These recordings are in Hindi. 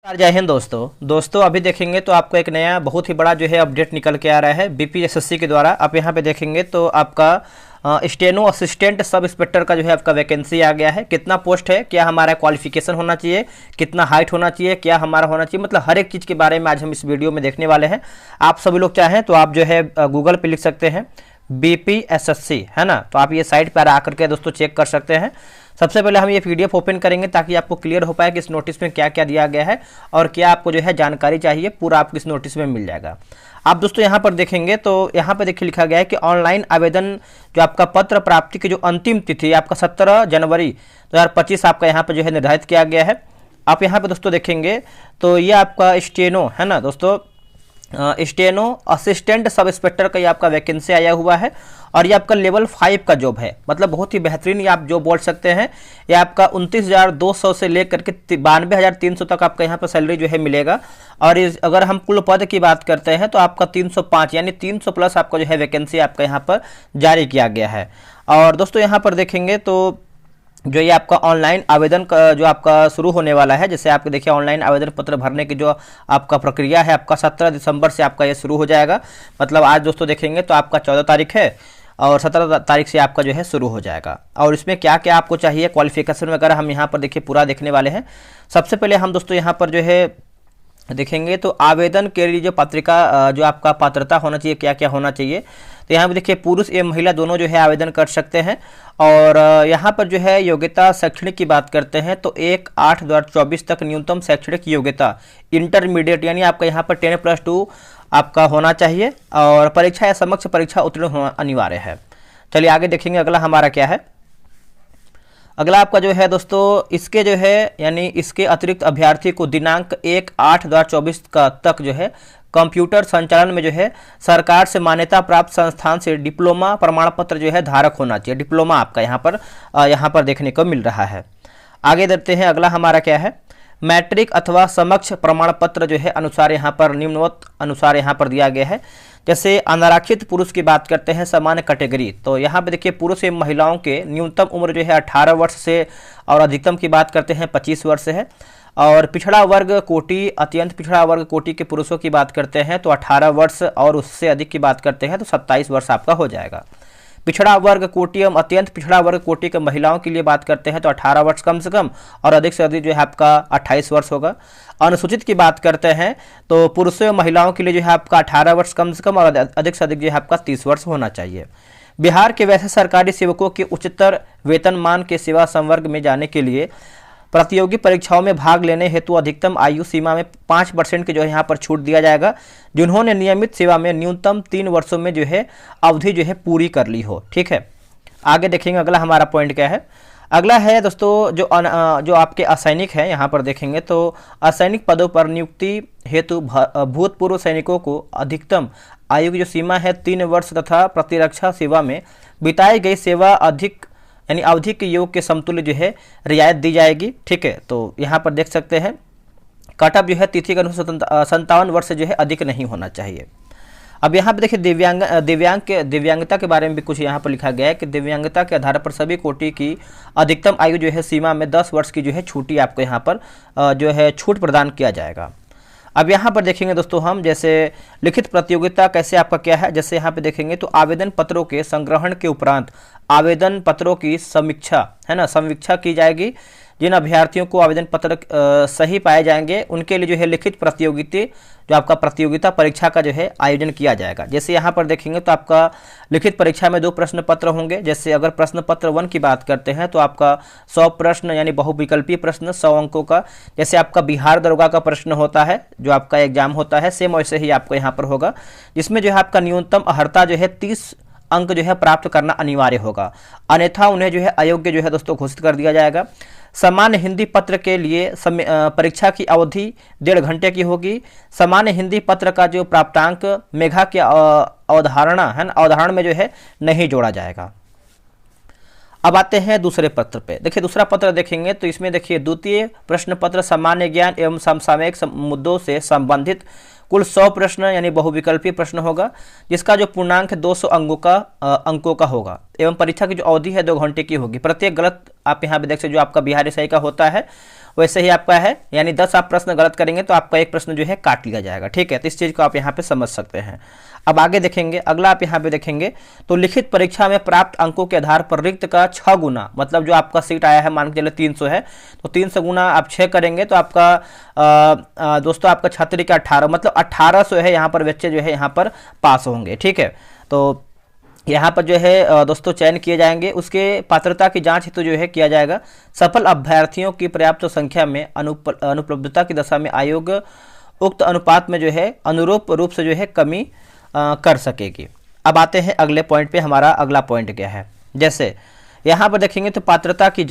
जय हिंद दोस्तों अभी देखेंगे तो आपको एक नया बहुत ही बड़ा जो है अपडेट निकल के आ रहा है बीपीएसएससी के द्वारा। आप यहाँ पे देखेंगे तो आपका स्टेनो असिस्टेंट सब इंस्पेक्टर का जो है आपका वैकेंसी आ गया है। कितना पोस्ट है, क्या हमारा क्वालिफिकेशन होना चाहिए, कितना हाइट होना चाहिए, क्या हमारा होना चाहिए, मतलब हर एक चीज़ के बारे में आज हम इस वीडियो में देखने वाले हैं। आप सभी लोग चाहें तो आप जो है गूगल पे लिख सकते हैं बीपीएसएससी, है ना, तो आप ये साइट पर आकर के दोस्तों चेक कर सकते हैं। सबसे पहले हम ये पीडीएफ ओपन करेंगे ताकि आपको क्लियर हो पाए कि इस नोटिस में क्या क्या दिया गया है और क्या आपको जो है जानकारी चाहिए, पूरा आपको इस नोटिस में मिल जाएगा। आप दोस्तों यहाँ पर देखेंगे तो यहाँ पर देखिए लिखा गया है कि ऑनलाइन आवेदन जो आपका पत्र प्राप्ति की जो अंतिम तिथि आपका 17 जनवरी 2025 आपका यहाँ पर जो है निर्धारित किया गया है। आप यहाँ पर दोस्तों देखेंगे तो ये आपका स्टेनो है ना दोस्तों, स्टेनो असिस्टेंट सब इंस्पेक्टर का ये आपका वैकेंसी आया हुआ है और ये आपका लेवल 5 का जॉब है, मतलब बहुत ही बेहतरीन ये आप जॉब बोल सकते हैं। ये आपका 29,200 से लेकर के 92,300 तक आपका यहाँ पर सैलरी जो है मिलेगा। और अगर हम कुल पद की बात करते हैं तो आपका 305 यानी 300 प्लस आपका जो है वैकेंसी आपका यहाँ पर जारी किया गया है। और दोस्तों यहाँ पर देखेंगे तो जो ये आपका ऑनलाइन आवेदन का जो आपका शुरू होने वाला है, जैसे आपको देखिए ऑनलाइन आवेदन पत्र भरने की जो आपका प्रक्रिया है आपका 17 दिसंबर से आपका ये शुरू हो जाएगा। मतलब आज दोस्तों देखेंगे तो आपका 14 तारीख है और 17 तारीख से आपका जो है शुरू हो जाएगा। और इसमें क्या क्या आपको चाहिए क्वालिफिकेशन वगैरह हम यहाँ पर देखिए पूरा देखने वाले हैं। सबसे पहले हम दोस्तों यहाँ पर जो है देखेंगे तो आवेदन के लिए जो पत्रिका जो आपका पात्रता होना चाहिए, क्या क्या होना चाहिए, तो यहाँ पर देखिए पुरुष एवं महिला दोनों जो है आवेदन कर सकते हैं। और यहाँ पर जो है योग्यता शैक्षणिक की बात करते हैं तो 1/8/2024 तक न्यूनतम शैक्षणिक योग्यता इंटरमीडिएट यानी आपका यहाँ पर 10+2 आपका होना चाहिए और परीक्षा या समक्ष परीक्षा उत्तीर्ण होना अनिवार्य है। चलिए आगे देखेंगे अगला हमारा क्या है। अगला आपका जो है दोस्तों इसके जो है यानी इसके अतिरिक्त अभ्यर्थी को दिनांक 1/8/2024 का तक जो है कंप्यूटर संचालन में जो है सरकार से मान्यता प्राप्त संस्थान से डिप्लोमा प्रमाण पत्र जो है धारक होना चाहिए। डिप्लोमा आपका यहाँ पर देखने को मिल रहा है। आगे देखते हैं अगला हमारा क्या है। मैट्रिक अथवा समक्ष प्रमाण पत्र जो है अनुसार यहाँ पर निम्नवत अनुसार यहाँ पर दिया गया है। जैसे अनारक्षित पुरुष की बात करते हैं सामान्य कैटेगरी, तो यहाँ पे देखिए पुरुष एवं महिलाओं के न्यूनतम उम्र जो है 18 वर्ष से और अधिकतम की बात करते हैं 25 वर्ष है। और पिछड़ा वर्ग कोटि अत्यंत पिछड़ा वर्ग कोटि के पुरुषों की बात करते हैं तो 18 वर्ष और उससे अधिक की बात करते हैं तो 27 वर्ष आपका हो जाएगा। पिछड़ा वर्ग कोटि एवं अत्यंत पिछड़ा वर्ग कोटि के महिलाओं के लिए बात करते हैं तो 18 वर्ष कम से कम और अधिक से अधिक जो है आपका 28 वर्ष होगा। अनुसूचित की बात करते हैं तो पुरुषों एवं महिलाओं के लिए जो है आपका 18 वर्ष कम से कम और अधिक से अधिक जो है आपका 30 वर्ष होना चाहिए। बिहार के वैसे सरकारी सेवकों के उच्चतर वेतनमान के सेवा संवर्ग में जाने के लिए प्रतियोगी परीक्षाओं में भाग लेने हेतु अधिकतम आयु सीमा में 5% की जो है यहाँ पर छूट दिया जाएगा, जिन्होंने नियमित सेवा में न्यूनतम 3 वर्षों में जो है अवधि जो है पूरी कर ली हो। ठीक है, आगे देखेंगे अगला हमारा पॉइंट क्या है। अगला है दोस्तों जो आपके असैनिक हैं, यहाँ पर देखेंगे तो असैनिक पदों पर नियुक्ति हेतु भूतपूर्व सैनिकों को अधिकतम आयु की जो सीमा है 3 वर्ष तथा प्रतिरक्षा सेवा में बिताई गई सेवा अधिक यानी अवधि के योग के समतुल्य जो है रियायत दी जाएगी। ठीक है, तो यहाँ पर देख सकते हैं कटअप जो है तिथि के अनुसार 57 वर्ष से जो है अधिक नहीं होना चाहिए। अब यहाँ पर देखिए दिव्यांगता के बारे में भी कुछ यहाँ पर लिखा गया है कि दिव्यांगता के आधार पर सभी कोटि की अधिकतम आयु जो है सीमा में 10 वर्ष की जो है छूटी आपको यहाँ पर जो है छूट प्रदान किया जाएगा। अब यहाँ पर देखेंगे दोस्तों हम जैसे लिखित प्रतियोगिता कैसे आपका क्या है। जैसे यहाँ पे देखेंगे तो आवेदन पत्रों के संग्रहण के उपरांत आवेदन पत्रों की समीक्षा है ना समीक्षा की जाएगी। जिन अभ्यर्थियों को आवेदन पत्र सही पाए जाएंगे उनके लिए जो है लिखित प्रतियोगिता जो आपका प्रतियोगिता परीक्षा का जो है आयोजन किया जाएगा। जैसे यहाँ पर देखेंगे तो आपका लिखित परीक्षा में 2 प्रश्न पत्र होंगे। जैसे अगर प्रश्न पत्र 1 की बात करते हैं तो आपका 100 प्रश्न यानी बहुविकल्पीय प्रश्न 100 अंकों का, जैसे आपका बिहार दरोगा का प्रश्न होता है जो आपका एग्जाम होता है सेम वैसे ही आपको यहाँ पर होगा, जिसमें जो है आपका न्यूनतम अर्हता जो है 30 अंक जो है प्राप्त करना अनिवार्य होगा, अन्यथा उन्हें जो है अयोग्य जो है दोस्तों घोषित कर दिया जाएगा। सामान्य हिंदी पत्र के लिए परीक्षा की अवधि 1.5 घंटे की होगी। सामान्य हिंदी पत्र का जो प्राप्तांक मेघा की अवधारणा है ना अवधारण में जो है नहीं जोड़ा जाएगा। अब आते हैं दूसरे पत्र पे। देखिए दूसरा पत्र देखेंगे तो इसमें देखिए द्वितीय प्रश्न पत्र सामान्य ज्ञान एवं समसामयिक मुद्दों से संबंधित कुल 100 प्रश्न यानी बहुविकल्पीय प्रश्न होगा, जिसका जो पूर्णांक 200 अंकों का होगा। एवं परीक्षा की जो अवधि है 2 घंटे की होगी। प्रत्येक गलत आप यहाँ पे देख सकते जो आपका बिहारी सही का होता है वैसे ही आपका है, यानी 10 आप प्रश्न गलत करेंगे तो आपका एक प्रश्न जो है काट लिया जाएगा। ठीक है, तो इस चीज़ को आप यहाँ पे समझ सकते हैं। अब आगे देखेंगे, अगला आप यहाँ पे देखेंगे तो लिखित परीक्षा में प्राप्त अंकों के आधार पर रिक्त का 6 गुना, मतलब जो आपका सीट आया है मान के चले 300 है तो 300 गुना आप 6 करेंगे तो आपका दोस्तों आपका छात्र का 18, मतलब 1800 है यहाँ पर बच्चे जो है यहाँ पर पास होंगे। ठीक है, तो यहाँ पर जो है दोस्तों चयन किए जाएंगे। उसके पात्रता की जांच हेतु जो है किया जाएगा। सफल अभ्यर्थियों की पर्याप्त संख्या में अनुपलब्धता की दशा में आयोग उक्त अनुपात में जो है अनुरूप रूप से जो है कमी कर सकेगी। अब आते हैं अगले पॉइंट पे, हमारा अगला पॉइंट क्या है। जैसे यहाँ पर देखेंगे तो पात्रता की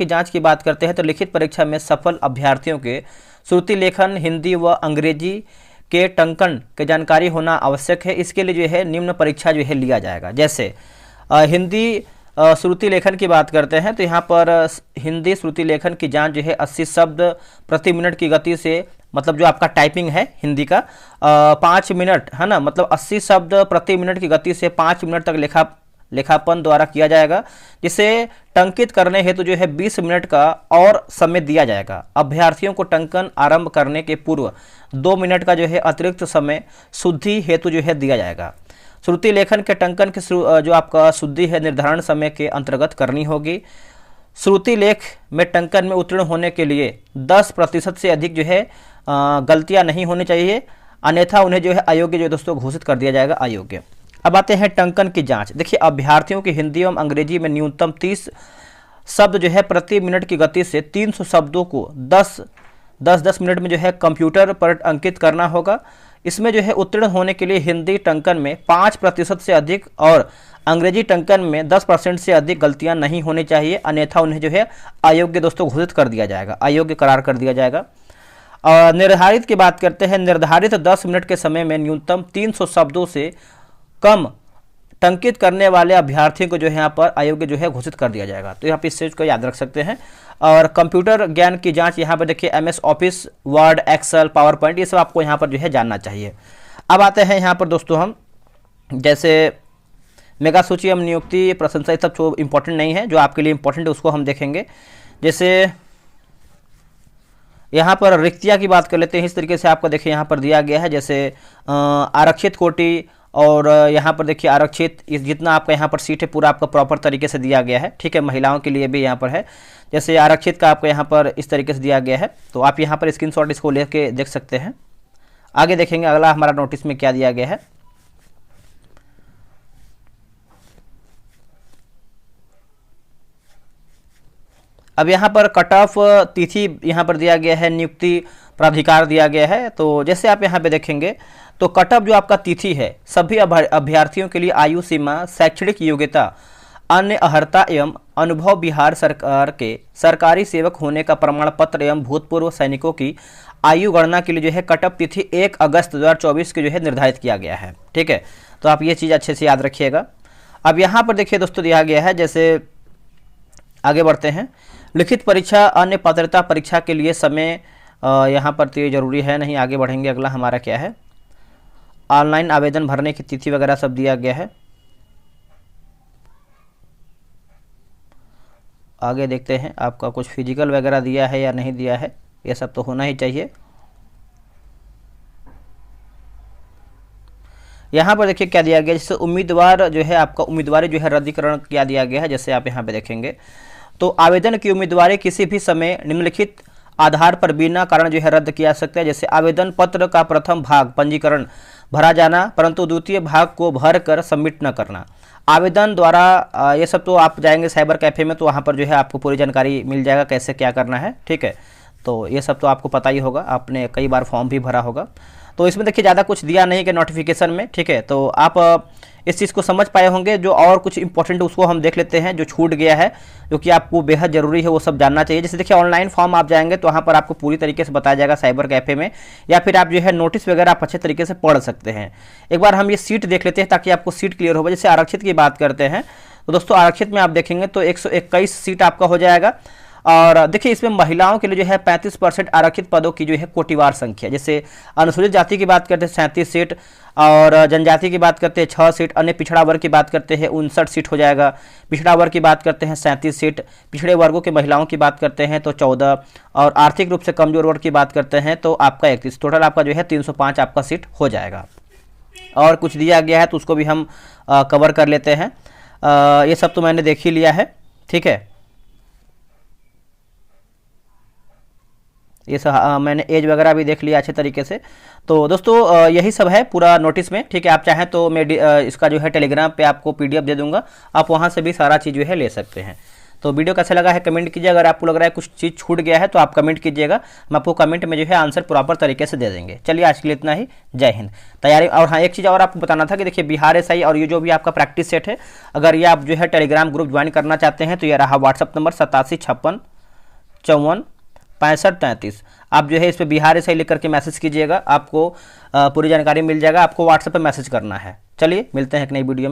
जांच की बात करते हैं तो लिखित परीक्षा में सफल अभ्यर्थियों के श्रुति लेखन, हिंदी व अंग्रेजी के टंकन के जानकारी होना आवश्यक है। इसके लिए जो है निम्न परीक्षा जो है लिया जाएगा। जैसे हिंदी श्रुति लेखन की बात करते हैं तो यहाँ पर हिंदी श्रुति लेखन की जांच जो है 80 शब्द प्रति मिनट की गति से, मतलब जो आपका टाइपिंग है हिंदी का 5 मिनट है ना, मतलब 80 शब्द प्रति मिनट की गति से 5 मिनट तक लेखापन द्वारा किया जाएगा। जिसे टंकित करने हेतु जो है 20 मिनट का और समय दिया जाएगा। अभ्यर्थियों को टंकन आरंभ करने के पूर्व 2 मिनट का जो है अतिरिक्त समय शुद्धि हेतु जो है दिया जाएगा। श्रुति लेखन के टंकन की जो आपका शुद्धि है निर्धारण समय के अंतर्गत करनी होगी। श्रुति लेख में टंकन में उत्तीर्ण होने के लिए 10% से अधिक जो है गलतियां नहीं होनी चाहिए, अन्यथा उन्हें जो है अयोग्य जो दोस्तों घोषित कर दिया जाएगा, अयोग्य। अब आते हैं टंकन की जांच। देखिए अभ्यर्थियों की हिंदी एवं अंग्रेजी में न्यूनतम 30 शब्द जो है प्रति मिनट की गति से 300 शब्दों को 10 मिनट में जो है कंप्यूटर पर अंकित करना होगा। इसमें जो है उत्तीर्ण होने के लिए हिंदी टंकन में 5% से अधिक और अंग्रेजी टंकन में 10% से अधिक गलतियां नहीं होनी चाहिए, अन्यथा उन्हें जो है अयोग्य दोस्तों घोषित कर दिया जाएगा, अयोग्य करार कर दिया जाएगा। और निर्धारित की बात करते हैं, निर्धारित 10 मिनट के समय में न्यूनतम 300 शब्दों से कम टंकित करने वाले अभ्यर्थियों को जो है यहाँ पर अयोग्य जो है घोषित कर दिया जाएगा। तो यहाँ पे इस चीज को याद रख सकते हैं। और कंप्यूटर ज्ञान की जांच यहाँ पर देखिए MS office, word, excel, PowerPoint, ये सब आपको यहाँ पर जो है जानना चाहिए। अब आते हैं यहाँ पर दोस्तों हम जैसे मेगा सूची एवं नियुक्ति प्रशंसा, ये सब जो इंपॉर्टेंट नहीं है, जो आपके लिए इंपॉर्टेंट है उसको हम देखेंगे। जैसे यहाँ पर रिक्तियाँ की बात कर लेते हैं। इस तरीके से आपको देखिए यहाँ पर दिया गया है। जैसे आरक्षित कोटि और यहाँ पर देखिए आरक्षित, जितना आपका यहाँ पर सीट है पूरा आपका प्रॉपर तरीके से दिया गया है। ठीक है, महिलाओं के लिए भी यहाँ पर है। जैसे आरक्षित का आपको यहाँ पर इस तरीके से दिया गया है, तो आप यहाँ पर स्क्रीनशॉट इसको लेके देख सकते हैं। आगे देखेंगे अगला हमारा नोटिस में क्या दिया गया है। अब यहाँ पर कट ऑफ तिथि यहाँ पर दिया गया है, नियुक्ति प्राधिकार दिया गया है। तो जैसे आप यहाँ पे देखेंगे तो कट ऑफ जो आपका तिथि है सभी अभ्यर्थियों के लिए आयु सीमा, शैक्षणिक योग्यता, अन्य अर्हता एवं अनुभव, बिहार सरकार के सरकारी सेवक होने का प्रमाण पत्र एवं भूतपूर्व सैनिकों की आयु गणना के लिए जो है कट ऑफ तिथि 1 अगस्त 2024 के जो है निर्धारित किया गया है। ठीक है, तो आप ये चीज़ अच्छे से याद रखिएगा। अब यहाँ पर देखिए दोस्तों दिया गया है, जैसे आगे बढ़ते हैं। लिखित परीक्षा, अन्य पात्रता परीक्षा के लिए समय यहाँ पर तो ये जरूरी है नहीं। आगे बढ़ेंगे, अगला हमारा क्या है, ऑनलाइन आवेदन भरने की तिथि वगैरह सब दिया गया है। आगे देखते हैं आपका कुछ फिजिकल वगैरह दिया है या नहीं दिया है, ये सब तो होना ही चाहिए। यहाँ पर देखिए क्या दिया गया, जैसे उम्मीदवार जो है आपका उम्मीदवारी जो है रद्दीकरण क्या दिया गया है। जैसे आप यहाँ पे देखेंगे तो आवेदन की उम्मीदवारी किसी भी समय निम्नलिखित आधार पर बिना कारण जो है रद्द किया जा सकता है। जैसे आवेदन पत्र का प्रथम भाग पंजीकरण भरा जाना, परंतु द्वितीय भाग को भर कर सबमिट न करना। आवेदन द्वारा ये सब तो आप जाएंगे साइबर कैफ़े में तो वहाँ पर जो है आपको पूरी जानकारी मिल जाएगा कैसे क्या करना है। ठीक है, तो ये सब तो आपको पता ही होगा, आपने कई बार फॉर्म भी भरा होगा। तो इसमें देखिए ज़्यादा कुछ दिया नहीं कि नोटिफिकेशन में। ठीक है, तो आप इस चीज़ को समझ पाए होंगे। जो और कुछ इंपॉर्टेंट उसको हम देख लेते हैं, जो छूट गया है जो कि आपको बेहद ज़रूरी है वो सब जानना चाहिए। जैसे देखिए ऑनलाइन फॉर्म आप जाएंगे तो वहाँ पर आपको पूरी तरीके से बताया जाएगा साइबर कैफ़े में, या फिर आप जो है नोटिस वगैरह आप अच्छे तरीके से पढ़ सकते हैं। एक बार हम ये सीट देख लेते हैं ताकि आपको सीट क्लियर हो। जैसे आरक्षित की बात करते हैं तो दोस्तों आरक्षित में आप देखेंगे तो 121 सीट आपका हो जाएगा। और देखिए इसमें महिलाओं के लिए जो है 35% आरक्षित पदों की जो है कोटिवार संख्या, जैसे अनुसूचित जाति की बात करते हैं 37 सीट, और जनजाति की बात करते हैं 6 सीट, अन्य पिछड़ा वर्ग की बात करते हैं 59 सीट हो जाएगा, पिछड़ा वर्ग की बात करते हैं 37 सीट, पिछड़े वर्गों के महिलाओं की बात करते हैं तो 14, और आर्थिक रूप से कमजोर वर्ग की बात करते हैं तो आपका 31, टोटल आपका जो है 305 आपका सीट हो जाएगा। और कुछ दिया गया है तो उसको भी हम कवर कर लेते हैं। ये सब तो मैंने देख ही लिया है, ठीक है। ये सब मैंने एज वगैरह भी देख लिया अच्छे तरीके से। तो दोस्तों यही सब है पूरा नोटिस में, ठीक है। आप चाहें तो मैं इसका जो है टेलीग्राम पे आपको PDF दे दूंगा, आप वहाँ से भी सारा चीज़ जो है ले सकते हैं। तो वीडियो कैसा लगा है कमेंट कीजिए, अगर आपको लग रहा है कुछ चीज़ छूट गया है तो आप कमेंट कीजिएगा, हम आपको कमेंट में जो है आंसर प्रॉपर तरीके से दे देंगे। चलिए आज के लिए इतना ही, जय हिंद। तैयारी, और हाँ एक चीज़ और आपको बताना था कि देखिए बिहार SI और ये जो भी आपका प्रैक्टिस सेट है, अगर ये आप जो है टेलीग्राम ग्रुप ज्वाइन करना चाहते हैं तो ये रहा व्हाट्सअप नंबर 8756546533। आप जो है इस पर बिहार SI लिख करके मैसेज कीजिएगा, आपको पूरी जानकारी मिल जाएगा, आपको व्हाट्सएप पर मैसेज करना है। चलिए मिलते हैं एक नई वीडियो में।